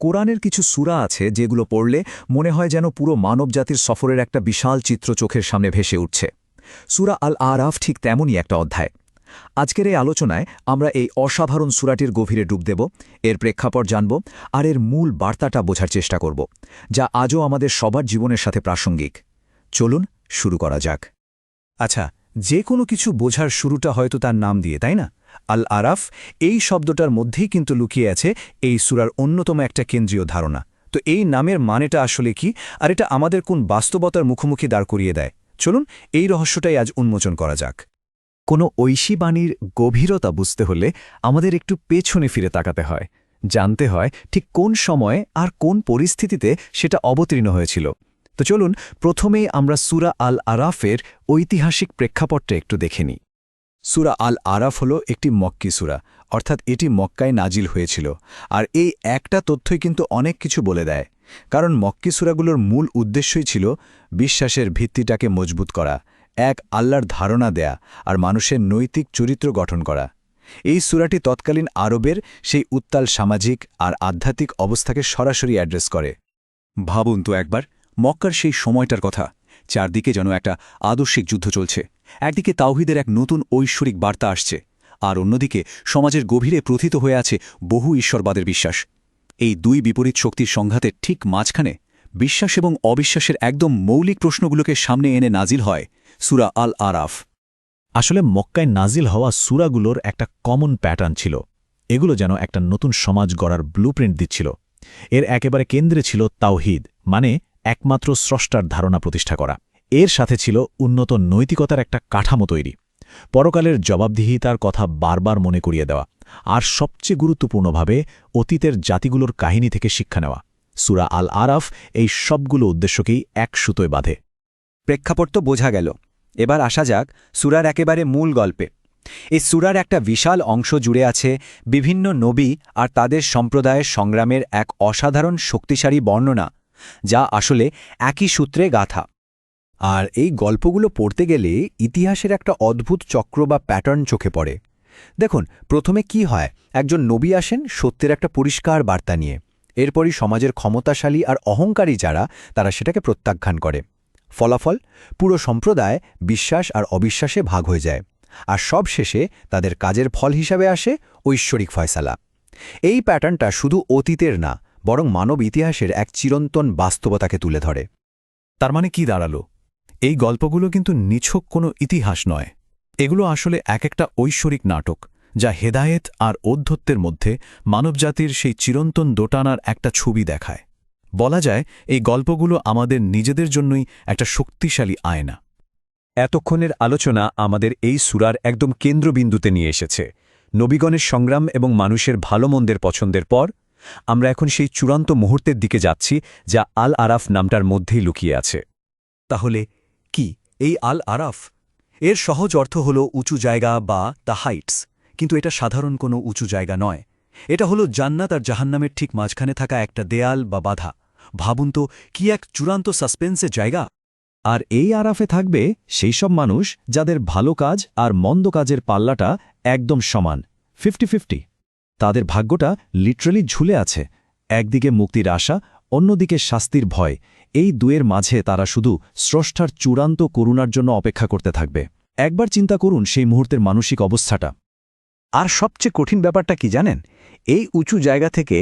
কোরআনের কিছু সূরা আছে যেগুলো পড়লে মনে হয় যেন পুরো মানবজাতির সফরের একটা বিশাল চিত্র চোখের সামনে ভেসে উঠছে। সূরা আল আরাফ ঠিক তেমনই একটা অধ্যায়। আজকের এই আলোচনায় আমরা এই অসাধারণ সূরাটির গভীরে ডুব দেব, এর প্রেক্ষাপট জানব, আর এর মূল বার্তাটা বোঝার চেষ্টা করব, যা আজও আমাদের সবার জীবনের সাথে প্রাসঙ্গিক। চলুন শুরু করা যাক। আচ্ছা, যে কোনো কিছু বোঝার শুরুটা হয়তো তার নাম দিয়ে, তাই না? আল আরাফ এই শব্দটার মধ্যেই কিন্তু লুকিয়ে আছে এই সূরার অন্যতম একটা কেন্দ্রীয় ধারণা। তো এই নামের মানেটা আসলে কি, আর এটা আমাদের কোন বাস্তবতার মুখোমুখি দাঁড় করিয়ে দেয়? চলুন এই রহস্যটাই আজ উন্মোচন করা যাক। কোনো ঐশী বাণীর গভীরতা বুঝতে হলে আমাদের একটু পেছনে ফিরে তাকাতে হয়, জানতে হয় ঠিক কোন সময়ে আর কোন পরিস্থিতিতে সেটা অবতীর্ণ হয়েছিল। তো চলুন প্রথমেই আমরা সূরা আল আরাফের ঐতিহাসিক প্রেক্ষাপটটা একটু দেখে নিই। সূরা আল আরাফ হল একটি মক্কি সূরা, অর্থাৎ এটি মক্কায় নাজিল হয়েছিল। আর এই একটা তথ্যই কিন্তু অনেক কিছু বলে দেয়, কারণ মক্কি সূরাগুলোর মূল উদ্দেশ্যই ছিল বিশ্বাসের ভিত্তিটাকে মজবুত করা, এক আল্লাহর ধারণা দেয়া আর মানুষের নৈতিক চরিত্র গঠন করা। এই সূরাটি তৎকালীন আরবের সেই উত্তাল সামাজিক আর আধ্যাত্মিক অবস্থাকে সরাসরি অ্যাড্রেস করে। ভাবুন তো একবার মক্কার সেই সময়টার কথা। চারদিকে যেন একটা আদর্শিক যুদ্ধ চলছে। একদিকে তাওহীদের এক নতুন ঐশ্বরিক বার্তা আসছে, আর অন্যদিকে সমাজের গভীরে প্রথিত হয়ে আছে বহু ঈশ্বরবাদের বিশ্বাস। এই দুই বিপরীত শক্তির সংঘাতের ঠিক মাঝখানে বিশ্বাস এবং অবিশ্বাসের একদম মৌলিক প্রশ্নগুলোকে সামনে এনে নাজিল হয় সূরা আল আরাফ। আসলে মক্কায় নাজিল হওয়া সূরাগুলোর একটা কমন প্যাটার্ন ছিল। এগুলো যেন একটা নতুন সমাজ গড়ার ব্লুপ্রিন্ট দিচ্ছিল। এর একেবারে কেন্দ্রে ছিল তাওহীদ, মানে একমাত্র স্রষ্টার ধারণা প্রতিষ্ঠা করা। এর সাথে ছিল উন্নত নৈতিকতার একটা কাঠামো তৈরি, পরকালের জবাবদিহিতার কথা বারবার মনে করিয়ে দেওয়া, আর সবচেয়ে গুরুত্বপূর্ণভাবে অতীতের জাতিগুলোর কাহিনী থেকে শিক্ষা নেওয়া। সূরা আল আরাফ এই সবগুলো উদ্দেশ্যকেই এক সুতোয় বাঁধে। প্রেক্ষাপট তো বোঝা গেল, এবার আসা যাক সূরার একেবারে মূল গল্পে। এই সূরার একটা বিশাল অংশ জুড়ে আছে বিভিন্ন নবী আর তাদের সম্প্রদায়ের সংগ্রামের এক অসাধারণ শক্তিশালী বর্ণনা, যা আসলে একই সূত্রে গাঁথা। আর এই গল্পগুলো পড়তে গেলে ইতিহাসের একটা অদ্ভুত চক্র বা প্যাটার্ন চোখে পড়ে। দেখুন, প্রথমে কি হয়, একজন নবী আসেন সত্যের একটা পরিষ্কার বার্তা নিয়ে। এরপরই সমাজের ক্ষমতাশালী আর অহংকারী যারা, তারা সেটাকে প্রত্যাখ্যান করে। ফলাফল, পুরো সম্প্রদায় বিশ্বাস আর অবিশ্বাসে ভাগ হয়ে যায়, আর সব শেষে তাদের কাজের ফল হিসাবে আসে ঐশ্বরিক ফয়সালা। এই প্যাটার্নটা শুধু অতীতের না, বরং মানব ইতিহাসের এক চিরন্তন বাস্তবতাকে তুলে ধরে। তার মানে কি দাঁড়ালো? এই গল্পগুলো কিন্তু নিছক কোনো ইতিহাস নয়। এগুলো আসলে এক একটা ঐশ্বরিক নাটক, যা হেদায়েত আর ঔদ্ধত্যের মধ্যে মানবজাতির সেই চিরন্তন দোটানার একটা ছবি দেখায়। বলা যায় এই গল্পগুলো আমাদের নিজেদের জন্যই একটা শক্তিশালী আয়না। এতক্ষণের আলোচনা আমাদের এই সূরার একদম কেন্দ্রবিন্দুতে নিয়ে এসেছে, নবীগণের সংগ্রাম এবং মানুষের ভালো মন্দের পছন্দের পর। আমরা এখন সেই চূড়ান্ত মুহূর্তের দিকে যাচ্ছি, যা আল আরাফ নামটার মধ্যেই লুকিয়ে আছে। তাহলে কি এই আল আরাফ? এর সহজ অর্থ হল উঁচু জায়গা বা দ্য হাইটস, কিন্তু এটা সাধারণ কোনো উঁচু জায়গা নয়। এটা হলো জান্নাত আর জাহান্নামের ঠিক মাঝখানে থাকা একটা দেয়াল বা বাধা। ভাবুন তো, কি এক চূড়ান্ত সাসপেন্সের জায়গা! আর এই আরাফে থাকবে সেই সব মানুষ যাদের ভালো কাজ আর মন্দ কাজের পাল্লাটা একদম সমান, 50-50। তাদের ভাগ্যটা লিটারালি ঝুলে আছে, একদিকে মুক্তির আশা, অন্যদিকে শাস্তির ভয়। এই দুয়ের মাঝে তারা শুধু স্রষ্টার চূড়ান্ত করুণার জন্য অপেক্ষা করতে থাকবে। একবার চিন্তা করুন সেই মুহূর্তের মানসিক অবস্থাটা। আর সবচেয়ে কঠিন ব্যাপারটা কি জানেন? এই উঁচু জায়গা থেকে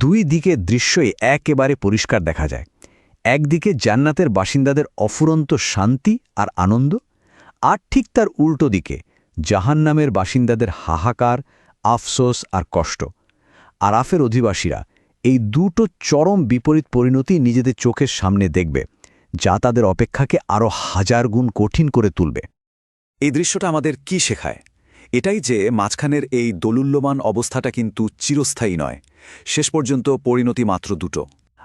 দুই দিকের দৃশ্যই একেবারে পরিষ্কার দেখা যায়। একদিকে জান্নাতের বাসিন্দাদের অফুরন্ত শান্তি আর আনন্দ, আর ঠিক তার উল্টো দিকে জাহান্নামের বাসিন্দাদের হাহাকার, আফসোস আর কষ্ট। আরাফের অধিবাসীরা এই দুটো চরম বিপরীত পরিণতি নিজেদের চোখের সামনে দেখবে, যা তাদের অপেক্ষাকে আরও হাজার গুণ কঠিন করে তুলবে। এই দৃশ্যটা আমাদের কি শেখায়? এটাই যে মাঝখানের এই দোলুল্যমান অবস্থাটা কিন্তু চিরস্থায়ী নয়। শেষ পর্যন্ত পরিণতি মাত্র দুটো,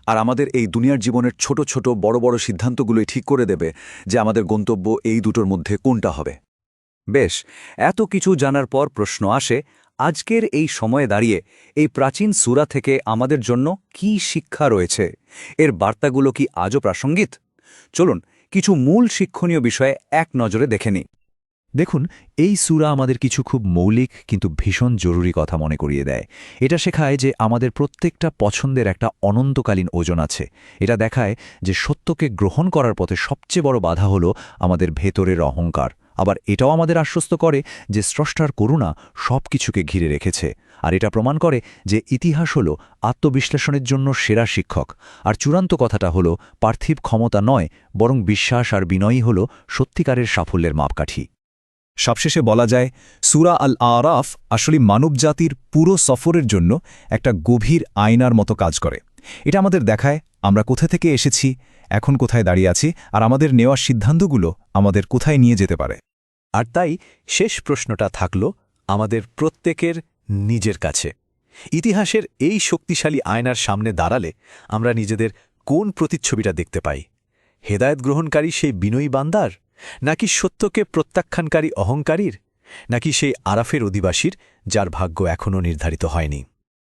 আর আমাদের এই দুনিয়ার জীবনের ছোট ছোট বড় বড় সিদ্ধান্তগুলোই ঠিক করে দেবে যে আমাদের গন্তব্য এই দুটোর মধ্যে কোনটা হবে। বেশ, এত কিছু জানার পর প্রশ্ন আসে, আজকের এই সময়ে দাঁড়িয়ে এই প্রাচীন সূরা থেকে আমাদের জন্য কি শিক্ষা রয়েছে? এর বার্তাগুলো কি আজও প্রাসঙ্গিক? চলুন কিছু মূল শিক্ষণীয় বিষয়ে এক নজরে দেখে নিই। দেখুন, এই সূরা আমাদের কিছু খুব মৌলিক কিন্তু ভীষণ জরুরি কথা মনে করিয়ে দেয়। এটা শেখায় যে আমাদের প্রত্যেকটা পছন্দের একটা অনন্তকালীন ওজন আছে। এটা দেখায় যে সত্যকে গ্রহণ করার পথে সবচেয়ে বড় বাধা হলো আমাদের ভেতরের অহংকার। আবার এটাও আমাদের আশ্বস্ত করে যে স্রষ্টার করুণা সব কিছুকে ঘিরে রেখেছে। আর এটা প্রমাণ করে যে ইতিহাস হলো আত্মবিশ্লেষণের জন্য সেরা শিক্ষক। আর চূড়ান্ত কথাটা হলো পার্থিব ক্ষমতা নয়, বরং বিশ্বাস আর বিনয়ই হলো সত্যিকারের সাফল্যের মাপকাঠি। সবশেষে বলা যায়, সূরা আল আরাফ আসলে মানবজাতির পুরো সফরের জন্য একটা গভীর আয়নার মতো কাজ করে। এটা আমাদের দেখায় আমরা কোথা থেকে এসেছি, এখন কোথায় দাঁড়িয়ে আছি, আর আমাদের নেওয়া সিদ্ধান্তগুলো আমাদের কোথায় নিয়ে যেতে পারে। আর তাই শেষ প্রশ্নটা থাকল আমাদের প্রত্যেকের নিজের কাছে। ইতিহাসের এই শক্তিশালী আয়নার সামনে দাঁড়ালে আমরা নিজেদের কোন প্রতিচ্ছবিটা দেখতে পাই? হেদায়েত গ্রহণকারী সেই বিনয়ী বান্দার, নাকি সত্যকে প্রত্যাখ্যানকারী অহংকারীর, নাকি সেই আরাফের অধিবাসীর যার ভাগ্য এখনও নির্ধারিত হয়নি?